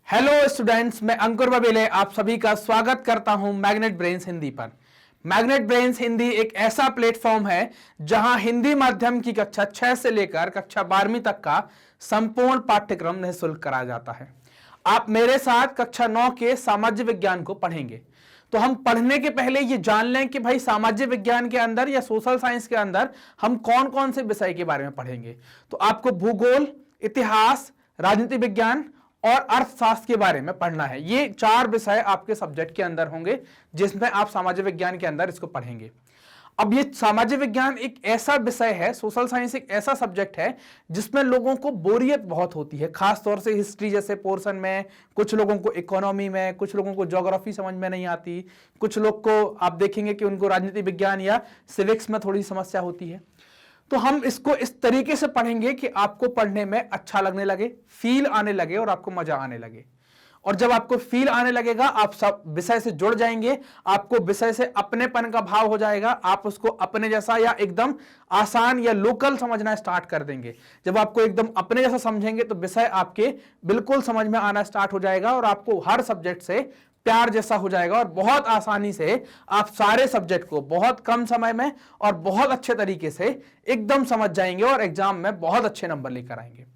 Hello students, मैं अंकुर बबेले आप सभी का स्वागत करता हूं मैग्नेट ब्रेन्स हिंदी पर। मैग्नेट ब्रेन्स हिंदी एक ऐसा प्लेटफॉर्म है जहां हिंदी माध्यम की कक्षा 6 से लेकर कक्षा 12वीं तक का संपूर्ण पाठ्यक्रम निःशुल्क कराया जाता है। आप मेरे साथ कक्षा 9 के सामाजिक विज्ञान को पढ़ेंगे। तो हम पढ़ने के पहले ये जान लें कि भाई सामाजिक विज्ञान के अंदर या सोशल साइंस के अंदर हम कौन कौन से विषय के बारे में पढ़ेंगे। तो आपको भूगोल, इतिहास, राजनीति विज्ञान और अर्थशास्त्र के बारे में पढ़ना है। ये 4 विषय आपके सब्जेक्ट के अंदर होंगे जिसमें आप सामाजिक विज्ञान के अंदर इसको पढ़ेंगे। अब ये सामाजिक विज्ञान एक ऐसा विषय है, सोशल साइंस एक ऐसा सब्जेक्ट है जिसमें लोगों को बोरियत बहुत होती है, खास तौर से हिस्ट्री जैसे पोर्शन में, कुछ लोगों को इकोनॉमी में, कुछ लोगों को ज्योग्राफी समझ में नहीं आती, कुछ लोग को आप देखेंगे कि उनको राजनीति विज्ञान या सिविक्स में थोड़ी समस्या होती है। तो हम इसको इस तरीके से पढ़ेंगे कि आपको पढ़ने में अच्छा लगने लगे, फील आने लगे और आपको मजा आने लगे। और जब आपको फील आने लगेगा आप सब विषय से जुड़ जाएंगे, आपको विषय से अपनेपन का भाव हो जाएगा, आप उसको अपने जैसा या एकदम आसान या लोकल समझना स्टार्ट कर देंगे। जब आपको एकदम अपने जैसा समझेंगे तो विषय आपके बिल्कुल समझ में आना स्टार्ट हो जाएगा और आपको हर सब्जेक्ट से प्यार जैसा हो जाएगा और बहुत आसानी से आप सारे सब्जेक्ट को बहुत कम समय में और बहुत अच्छे तरीके से एकदम समझ जाएंगे और एग्जाम में बहुत अच्छे नंबर लेकर आएंगे।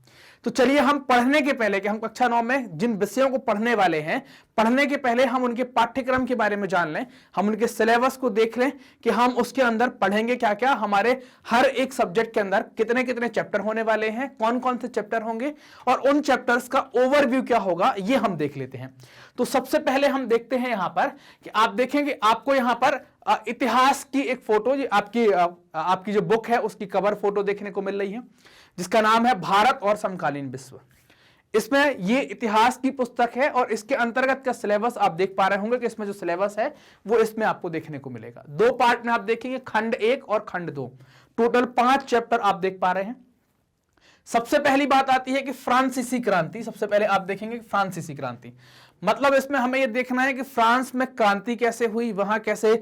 तो चलिए हम पढ़ने के पहले कि हम कक्षा 9 में जिन विषयों को पढ़ने वाले हैं, पढ़ने के पहले हम उनके पाठ्यक्रम के बारे में जान लें, हम उनके सिलेबस को देख लें कि हम उसके अंदर पढ़ेंगे क्या क्या, हमारे हर एक सब्जेक्ट के अंदर कितने कितने चैप्टर होने वाले हैं, कौन कौन से चैप्टर होंगे और उन चैप्टर्स का ओवरव्यू क्या होगा, ये हम देख लेते हैं। तो सबसे पहले हम देखते हैं यहां पर कि आप देखेंगे आपको यहां पर इतिहास की एक फोटो, आपकी जो बुक है उसकी कवर फोटो देखने को मिल रही है जिसका नाम है भारत और समकालीन विश्व। इसमें ये इतिहास की पुस्तक है और इसके अंतर्गत का सिलेबस आप देख पा रहे होंगे कि इसमें जो सिलेबस है वो इसमें आपको देखने को मिलेगा। 2 पार्ट में आप देखेंगे, खंड 1 और खंड 2, टोटल 5 चैप्टर आप देख पा रहे हैं। सबसे पहली बात आती है कि फ्रांसीसी क्रांति। सबसे पहले आप देखेंगे फ्रांसीसी क्रांति, मतलब इसमें हमें यह देखना है कि फ्रांस में क्रांति कैसे हुई, वहां कैसे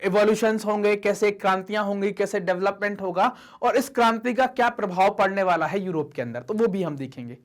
एवोल्यूशंस होंगे, कैसे क्रांतियां होंगी, कैसे डेवलपमेंट होगा और इस क्रांति का क्या प्रभाव पड़ने वाला है यूरोप के अंदर, तो वो भी हम देखेंगे।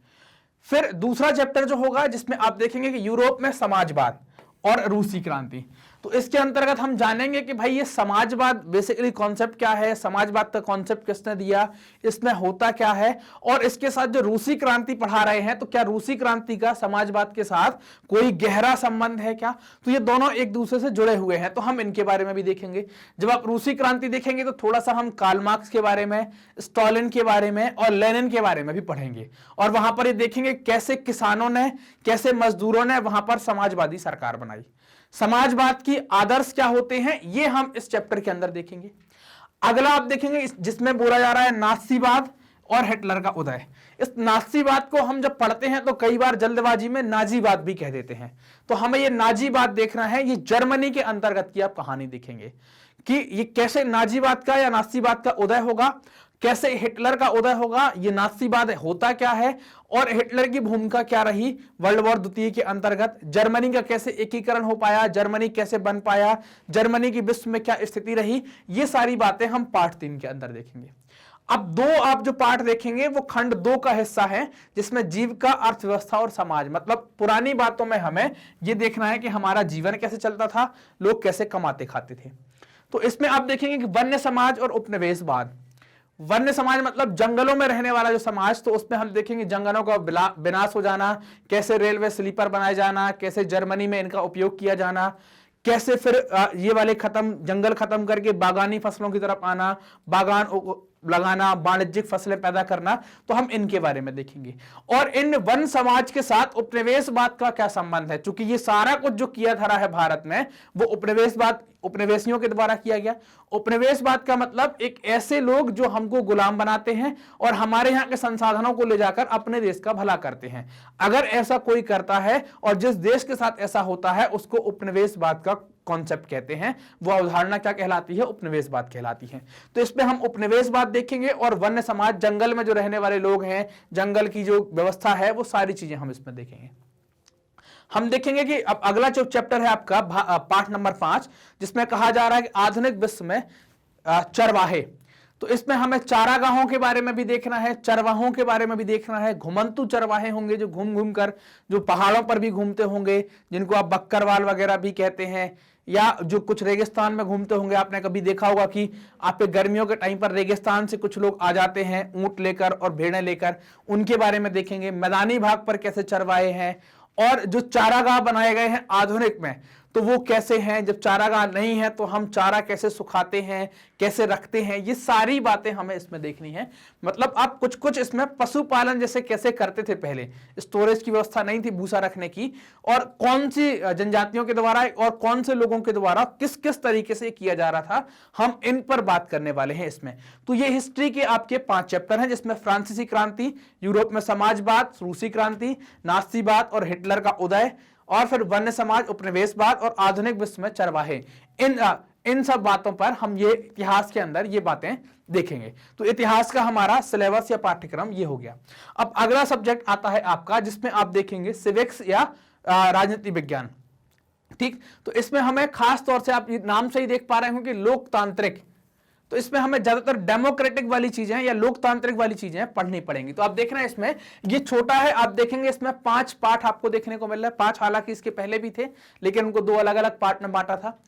फिर दूसरा चैप्टर जो होगा जिसमें आप देखेंगे कि यूरोप में समाजवाद और रूसी क्रांति। तो इसके अंतर्गत हम जानेंगे कि भाई ये समाजवाद बेसिकली कॉन्सेप्ट क्या है, समाजवाद का कॉन्सेप्ट किसने दिया, इसमें होता क्या है, और इसके साथ जो रूसी क्रांति पढ़ा रहे हैं तो क्या रूसी क्रांति का समाजवाद के साथ कोई गहरा संबंध है क्या। तो ये दोनों एक दूसरे से जुड़े हुए हैं, तो हम इनके बारे में भी देखेंगे। जब आप रूसी क्रांति देखेंगे तो थोड़ा सा हम कार्ल मार्क्स के बारे में, स्टालिन के बारे में और लेनिन के बारे में भी पढ़ेंगे और वहां पर ये देखेंगे कैसे किसानों ने, कैसे मजदूरों ने वहां पर समाजवादी सरकार बनाई। समाजवाद की आदर्श क्या होते हैं ये हम इस चैप्टर के अंदर देखेंगे। अगला आप देखेंगे जिसमें बोला जा रहा है नाथसीवाद और हिटलर का उदय। इस नाथसीवाद को हम जब पढ़ते हैं तो कई बार जल्दबाजी में नाजीवाद भी कह देते हैं, तो हमें ये नाजीवाद देखना है। ये जर्मनी के अंतर्गत की आप कहानी देखेंगे कि ये कैसे नाजीवाद का या नाथसीवाद का उदय होगा, कैसे हिटलर का उदय होगा, ये नाथसीवाद होता क्या है और हिटलर की भूमिका क्या रही वर्ल्ड वॉर द्वितीय के अंतर्गत, जर्मनी का कैसे एकीकरण हो पाया, जर्मनी कैसे बन पाया, जर्मनी की विश्व में क्या स्थिति रही, ये सारी बातें हम पार्ट 3 के अंदर देखेंगे। अब 2 आप जो पार्ट देखेंगे वो खंड 2 का हिस्सा है जिसमें जीविका, अर्थव्यवस्था और समाज, मतलब पुरानी बातों में हमें ये देखना है कि हमारा जीवन कैसे चलता था, लोग कैसे कमाते खाते थे। तो इसमें आप देखेंगे कि वन्य समाज और उपनिवेशवाद। वन्य समाज मतलब जंगलों में रहने वाला जो समाज, तो उसमें हम देखेंगे जंगलों का विनाश हो जाना, कैसे रेलवे स्लीपर बनाए जाना, कैसे जर्मनी में इनका उपयोग किया जाना, कैसे फिर ये वाले जंगल खत्म करके बागानी फसलों की तरफ आना, बागान लगाना, वाणिज्यिक फसलें पैदा करना, तो हम इनके बारे में देखेंगे। और इन वन समाज के साथ उपनिवेशवाद का क्या संबंध है, क्योंकि ये सारा कुछ जो किया धरा है भारत में वो उपनिवेशियों के द्वारा किया गया। उपनिवेशवाद का मतलब एक ऐसे लोग जो हमको गुलाम बनाते हैं और हमारे यहाँ के संसाधनों को ले जाकर अपने देश का भला करते हैं। अगर ऐसा कोई करता है और जिस देश के साथ ऐसा होता है उसको उपनिवेशवाद का कॉन्सेप्ट कहते हैं, वो अवधारणा क्या कहलाती है, उपनिवेशवाद कहलाती है। तो इसमें हम उपनिवेशवाद देखेंगे और वन्य समाज, जंगल में जो रहने वाले लोग हैं, जंगल की जो व्यवस्था है, वो सारी चीजें हम इसमें देखेंगे। हम देखेंगे कि अब अगला जो चैप्टर है आपका पाठ नंबर 5, जिसमें कहा जा रहा है कि आधुनिक विश्व में चरवाहे। तो इसमें हमें चारागाहों के बारे में भी देखना है, चरवाहों के बारे में भी देखना है। घुमंतु चरवाहे होंगे जो घूम घूम कर जो पहाड़ों पर भी घूमते होंगे, जिनको आप बक्करवाल वगैरह भी कहते हैं, या जो कुछ रेगिस्तान में घूमते होंगे। आपने कभी देखा होगा कि आपके गर्मियों के टाइम पर रेगिस्तान से कुछ लोग आ जाते हैं ऊंट लेकर और भेड़ें लेकर, उनके बारे में देखेंगे। मैदानी भाग पर कैसे चरवाहे हैं, और जो चारागाह बनाए गए हैं आधुनिक में, तो वो कैसे हैं। जब चारागाह नहीं है तो हम चारा कैसे सुखाते हैं, कैसे रखते हैं, ये सारी बातें हमें इसमें देखनी है। मतलब आप कुछ कुछ इसमें पशुपालन जैसे कैसे करते थे, पहले स्टोरेज की व्यवस्था नहीं थी भूसा रखने की, और कौन सी जनजातियों के द्वारा और कौन से लोगों के द्वारा किस किस तरीके से किया जा रहा था, हम इन पर बात करने वाले हैं इसमें। तो ये हिस्ट्री के आपके 5 चैप्टर हैं, जिसमें फ्रांसीसी क्रांति, यूरोप में समाजवाद, रूसी क्रांति, नास्तिवाद और हिटलर का उदय, और फिर वन्य समाज, उपनिवेशवाद और आधुनिक विश्व में चरवाहे। इन सब बातों पर हम ये इतिहास के अंदर ये बातें देखेंगे। तो इतिहास का हमारा सिलेबस या पाठ्यक्रम ये हो गया। अब अगला सब्जेक्ट आता है आपका, जिसमें आप देखेंगे सिविक्स या राजनीति विज्ञान। ठीक, तो इसमें हमें खास तौर से आप नाम से ही देख पा रहे होंगे कि लोकतांत्रिक, तो इसमें हमें ज्यादातर डेमोक्रेटिक वाली चीजें या लोकतांत्रिक वाली चीजें पढ़नी पड़ेंगी। तो आप देख रहे हैं इसमें ये छोटा है, आप देखेंगे इसमें 5 पार्ट आपको देखने को मिल रहा है। 5 हालांकि इसके पहले भी थे, लेकिन उनको 2 अलग अलग पार्ट में बांटा था।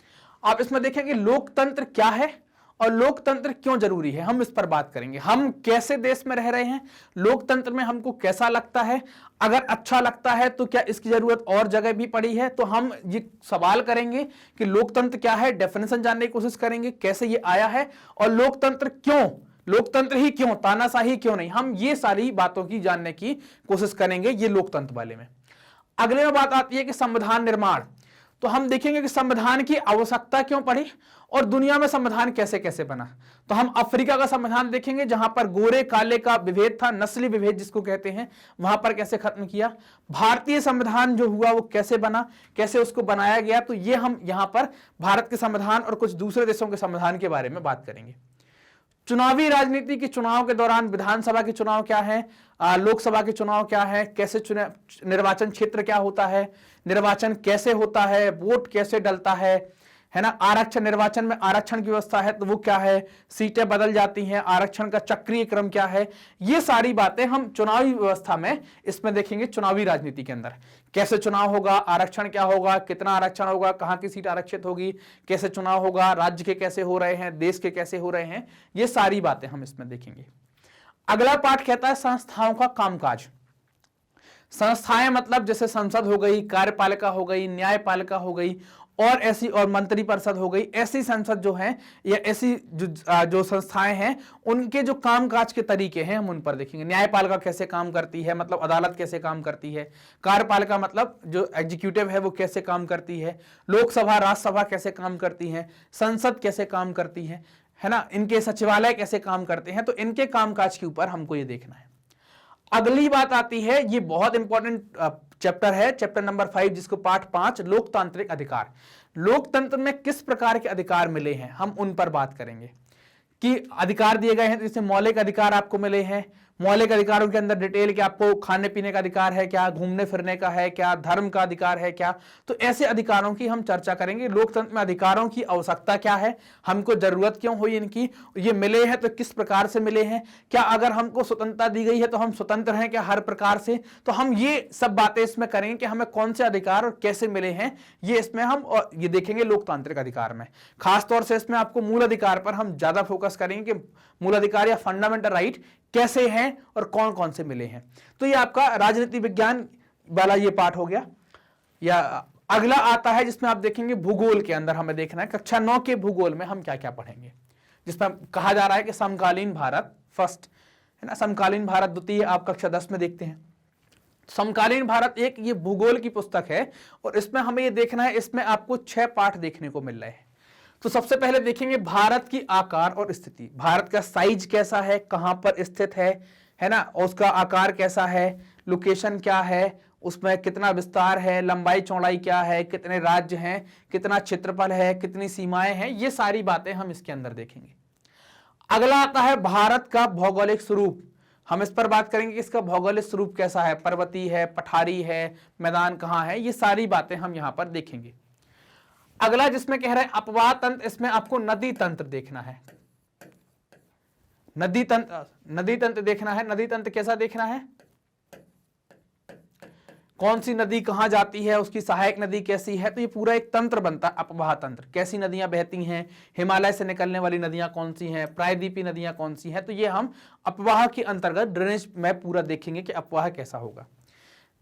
आप इसमें देखेंगे लोकतंत्र क्या है और लोकतंत्र क्यों जरूरी है, हम इस पर बात करेंगे। हम कैसे देश में रह रहे हैं, लोकतंत्र में हमको कैसा लगता है, अगर अच्छा लगता है तो क्या इसकी जरूरत और जगह भी पड़ी है। तो हम ये सवाल करेंगे कि लोकतंत्र क्या है, डेफिनेशन जानने की कोशिश करेंगे, कैसे ये आया है, और लोकतंत्र क्यों, लोकतंत्र ही क्यों, तानाशाही क्यों नहीं, हम ये सारी बातों की जानने की कोशिश करेंगे ये लोकतंत्र वाले में। अगले में बात आती है कि संविधान निर्माण। तो हम देखेंगे कि संविधान की आवश्यकता क्यों पड़ी और दुनिया में संविधान कैसे कैसे बना। तो हम अफ्रीका का संविधान देखेंगे, जहां पर गोरे काले का विभेद था, नस्ली विभेद जिसको कहते हैं, वहां पर कैसे खत्म किया। भारतीय संविधान जो हुआ वो कैसे बना, कैसे उसको बनाया गया। तो ये हम यहां पर भारत के संविधान और कुछ दूसरे देशों के संविधान के बारे में बात करेंगे। चुनावी राजनीति के चुनाव के दौरान विधानसभा के चुनाव क्या है, लोकसभा के चुनाव क्या है, कैसे निर्वाचन क्षेत्र क्या होता है, निर्वाचन कैसे होता है, वोट कैसे डलता है ना। आरक्षण, निर्वाचन में आरक्षण की व्यवस्था है तो वो क्या है, सीटें बदल जाती हैं, आरक्षण का चक्रीय क्रम क्या है, ये सारी बातें हम चुनावी व्यवस्था में इसमें देखेंगे। चुनावी राजनीति के अंदर कैसे चुनाव होगा, आरक्षण क्या होगा, कितना आरक्षण होगा, कहां की सीट आरक्षित होगी, कैसे चुनाव होगा, राज्य के कैसे हो रहे हैं, देश के कैसे हो रहे हैं, ये सारी बातें हम इसमें देखेंगे। अगला पाठ कहता है संस्थाओं का कामकाज। संस्थाएं मतलब जैसे संसद हो गई, कार्यपालिका हो गई, न्यायपालिका हो गई, और ऐसी और मंत्रिपरिषद हो गई। ऐसी संसद जो है या ऐसी जो संस्थाएं हैं, उनके जो कामकाज के तरीके हैं हम उन पर देखेंगे। न्यायपालिका कैसे काम करती है, मतलब अदालत कैसे काम करती है। कार्यपालिका मतलब जो एग्जीक्यूटिव है वो कैसे काम करती है। लोकसभा, राज्यसभा कैसे काम करती है, संसद कैसे काम करती है ना, इनके सचिवालय कैसे काम करते हैं। तो इनके कामकाज के ऊपर हमको ये देखना है। अगली बात आती है, ये बहुत इंपॉर्टेंट चैप्टर है, चैप्टर नंबर 5, जिसको पाठ 5 लोकतांत्रिक अधिकार। लोकतंत्र में किस प्रकार के अधिकार मिले हैं, हम उन पर बात करेंगे कि अधिकार दिए गए हैं। जैसे मौलिक अधिकार आपको मिले हैं, मौलिक अधिकारों के अंदर डिटेल कि आपको खाने पीने का अधिकार है क्या, घूमने फिरने का है क्या, धर्म का अधिकार है क्या। तो ऐसे अधिकारों की हम चर्चा करेंगे। लोकतंत्र में अधिकारों की आवश्यकता क्या है, हमको जरूरत क्यों हुई इनकी, ये मिले हैं तो किस प्रकार से मिले हैं, क्या अगर हमको स्वतंत्रता दी गई है तो हम स्वतंत्र हैं क्या हर प्रकार से। तो हम ये सब बातें इसमें करेंगे कि हमें कौन से अधिकार और कैसे मिले हैं, ये इसमें हम ये देखेंगे लोकतांत्रिक अधिकार में। खासतौर से इसमें आपको मूल अधिकार पर हम ज्यादा फोकस करेंगे कि मूल अधिकार या फंडामेंटल राइट कैसे हैं और कौन कौन से मिले हैं। तो ये आपका राजनीति विज्ञान वाला ये पाठ हो गया। या अगला आता है जिसमें आप देखेंगे भूगोल के अंदर हमें देखना है कक्षा 9 के भूगोल में हम क्या क्या पढ़ेंगे, जिसमें कहा जा रहा है कि समकालीन भारत फर्स्ट है ना, समकालीन भारत द्वितीय आप कक्षा 10 में देखते हैं। समकालीन भारत एक ये भूगोल की पुस्तक है और इसमें हमें ये देखना है, इसमें आपको 6 पाठ देखने को मिल रहे हैं। तो सबसे पहले देखेंगे भारत की आकार और स्थिति, भारत का साइज कैसा है, कहां पर स्थित है ना, उसका आकार कैसा है, लोकेशन क्या है, उसमें कितना विस्तार है, लंबाई चौड़ाई क्या है, कितने राज्य हैं, कितना क्षेत्रफल है, कितनी सीमाएं हैं, ये सारी बातें हम इसके अंदर देखेंगे। अगला आता है भारत का भौगोलिक स्वरूप। हम इस पर बात करेंगे कि इसका भौगोलिक स्वरूप कैसा है, पर्वतीय है, पठारी है, मैदान कहाँ है, ये सारी बातें हम यहां पर देखेंगे। अगला जिसमें कह रहे हैं अपवाह तंत्र, इसमें आपको नदी तंत्र देखना है। नदी तंत्र देखना है। नदी तंत्र कैसा देखना है, कौन सी नदी कहां जाती है, उसकी सहायक नदी कैसी है, तो ये पूरा एक तंत्र बनता है, अपवाह तंत्र। कैसी नदियां बहती हैं, हिमालय से निकलने वाली नदियां कौन सी हैं, प्रायद्वीपीय नदियां कौन सी हैं, तो ये हम अपवाह के अंतर्गत ड्रेनेज में पूरा देखेंगे कि अपवाह कैसा होगा।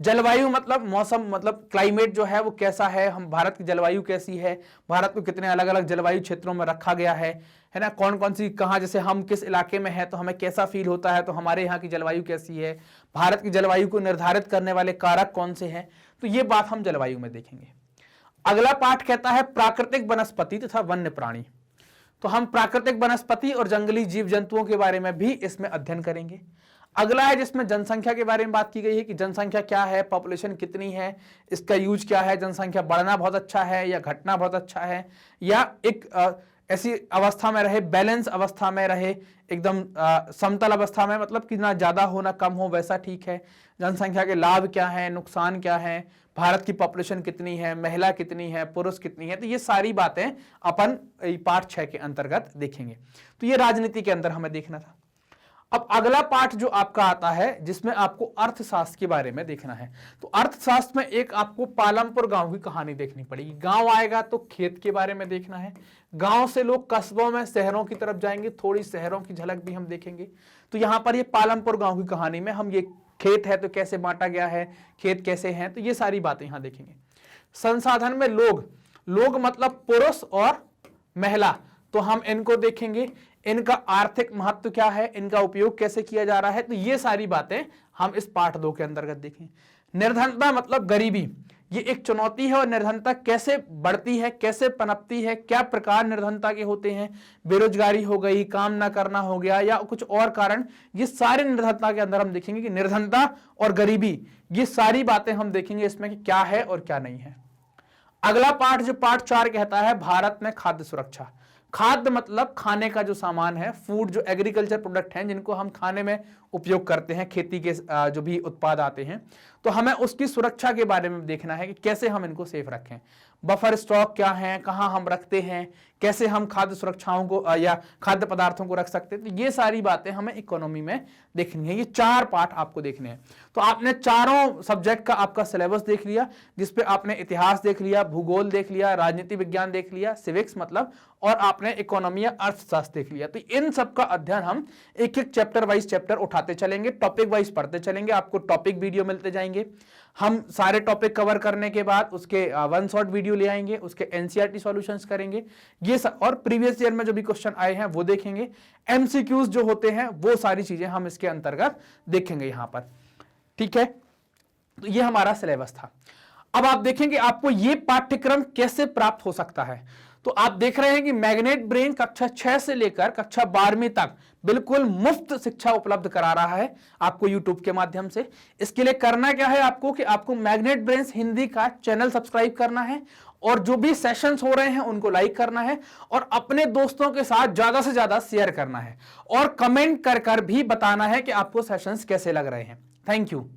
जलवायु मतलब मौसम, मतलब क्लाइमेट जो है वो कैसा है, हम भारत की जलवायु कैसी है, भारत को कितने अलग अलग जलवायु क्षेत्रों में रखा गया है ना, कौन कौन सी कहाँ, जैसे हम किस इलाके में हैं तो हमें कैसा फील होता है, तो हमारे यहाँ की जलवायु कैसी है, भारत की जलवायु को निर्धारित करने वाले कारक कौन से हैं, तो ये बात हम जलवायु में देखेंगे। अगला पाठ कहता है प्राकृतिक वनस्पति तथा वन्य प्राणी। तो हम प्राकृतिक वनस्पति और जंगली जीव जंतुओं के बारे में भी इसमें अध्ययन करेंगे। अगला है जिसमें जनसंख्या के बारे में बात की गई है कि जनसंख्या क्या है, पॉपुलेशन कितनी है, इसका यूज क्या है, जनसंख्या बढ़ना बहुत अच्छा है या घटना बहुत अच्छा है, या एक ऐसी अवस्था में रहे, बैलेंस अवस्था में रहे, एकदम समतल अवस्था में, मतलब कि ना ज्यादा हो ना कम हो, वैसा ठीक है। जनसंख्या के लाभ क्या है, नुकसान क्या है, भारत की पॉपुलेशन कितनी है, महिला कितनी है, पुरुष कितनी है, तो ये सारी बातें अपन पाठ 6 के अंतर्गत देखेंगे। तो ये राजनीति के अंदर हमें देखना था। अब अगला पाठ जो आपका आता है जिसमें आपको अर्थशास्त्र के बारे में देखना है। तो अर्थशास्त्र में एक आपको पालमपुर गांव की कहानी देखनी पड़ेगी। गांव आएगा तो खेत के बारे में देखना है, गांव से लोग कस्बों में शहरों की तरफ जाएंगे, थोड़ी शहरों की झलक भी हम देखेंगे। तो यहां पर ये पालमपुर गांव की कहानी में हम ये खेत है तो कैसे बांटा गया है, खेत कैसे हैं, तो ये सारी बातें यहां देखेंगे। संसाधन में लोग मतलब पुरुष और महिला, तो हम इनको देखेंगे। इनका आर्थिक महत्व क्या है, इनका उपयोग कैसे किया जा रहा है, तो ये सारी बातें हम इस पाठ 2 के अंतर्गत देखें। निर्धनता मतलब गरीबी, ये एक चुनौती है और निर्धनता कैसे बढ़ती है, कैसे पनपती है, क्या प्रकार निर्धनता के होते हैं, बेरोजगारी हो गई, काम ना करना हो गया या कुछ और कारण, ये सारे निर्धनता के अंदर हम देखेंगे कि निर्धनता और गरीबी, ये सारी बातें हम देखेंगे इसमें कि क्या है और क्या नहीं है। अगला पाठ जो पाठ 4 कहता है भारत में खाद्य सुरक्षा। खाद्य मतलब खाने का जो सामान है, फूड, जो एग्रीकल्चर प्रोडक्ट हैं जिनको हम खाने में उपयोग करते हैं, खेती के जो भी उत्पाद आते हैं, तो हमें उसकी सुरक्षा के बारे में देखना है कि कैसे हम इनको सेफ रखें। बफर स्टॉक क्या है, कहां हम रखते हैं, कैसे हम खाद्य सुरक्षाओं को या खाद्य पदार्थों को रख सकते हैं, तो ये सारी बातें हमें इकोनॉमी में देखनी है। ये 4 पाठ आपको देखने हैं। तो आपने चारों सब्जेक्ट का आपका सिलेबस देख लिया, जिसपे आपने इतिहास देख लिया, भूगोल देख लिया, राजनीति विज्ञान देख लिया, सिविक्स मतलब, और आपने इकोनॉमी या अर्थशास्त्र देख लिया। तो इन सब का अध्ययन हम एक एक चैप्टर वाइज चैप्टर उठाते चलेंगे, टॉपिक वाइज पढ़ते चलेंगे, आपको टॉपिक वीडियो मिलते जाएंगे। हम सारे टॉपिक कवर करने के बाद उसके 1 शॉट वीडियो ले आएंगे, उसके एनसीईआरटी सॉल्यूशंस करेंगे, ये और प्रीवियस ईयर में जो भी क्वेश्चन आए हैं वो देखेंगे, एमसीक्यूज जो होते हैं वो सारी चीजें हम इसके अंतर्गत देखेंगे यहां पर। ठीक है, तो ये हमारा सिलेबस था। अब आप देखेंगे आपको ये पाठ्यक्रम कैसे प्राप्त हो सकता है। तो आप देख रहे हैं कि मैग्नेट ब्रेन कक्षा 6 से लेकर कक्षा 12वीं तक बिल्कुल मुफ्त शिक्षा उपलब्ध करा रहा है आपको यूट्यूब के माध्यम से। इसके लिए करना क्या है आपको कि आपको मैग्नेट ब्रेन्स हिंदी का चैनल सब्सक्राइब करना है और जो भी सेशंस हो रहे हैं उनको लाइक करना है और अपने दोस्तों के साथ ज्यादा से ज्यादा शेयर करना है और कमेंट कर भी बताना है कि आपको सेशंस कैसे लग रहे हैं। Thank you.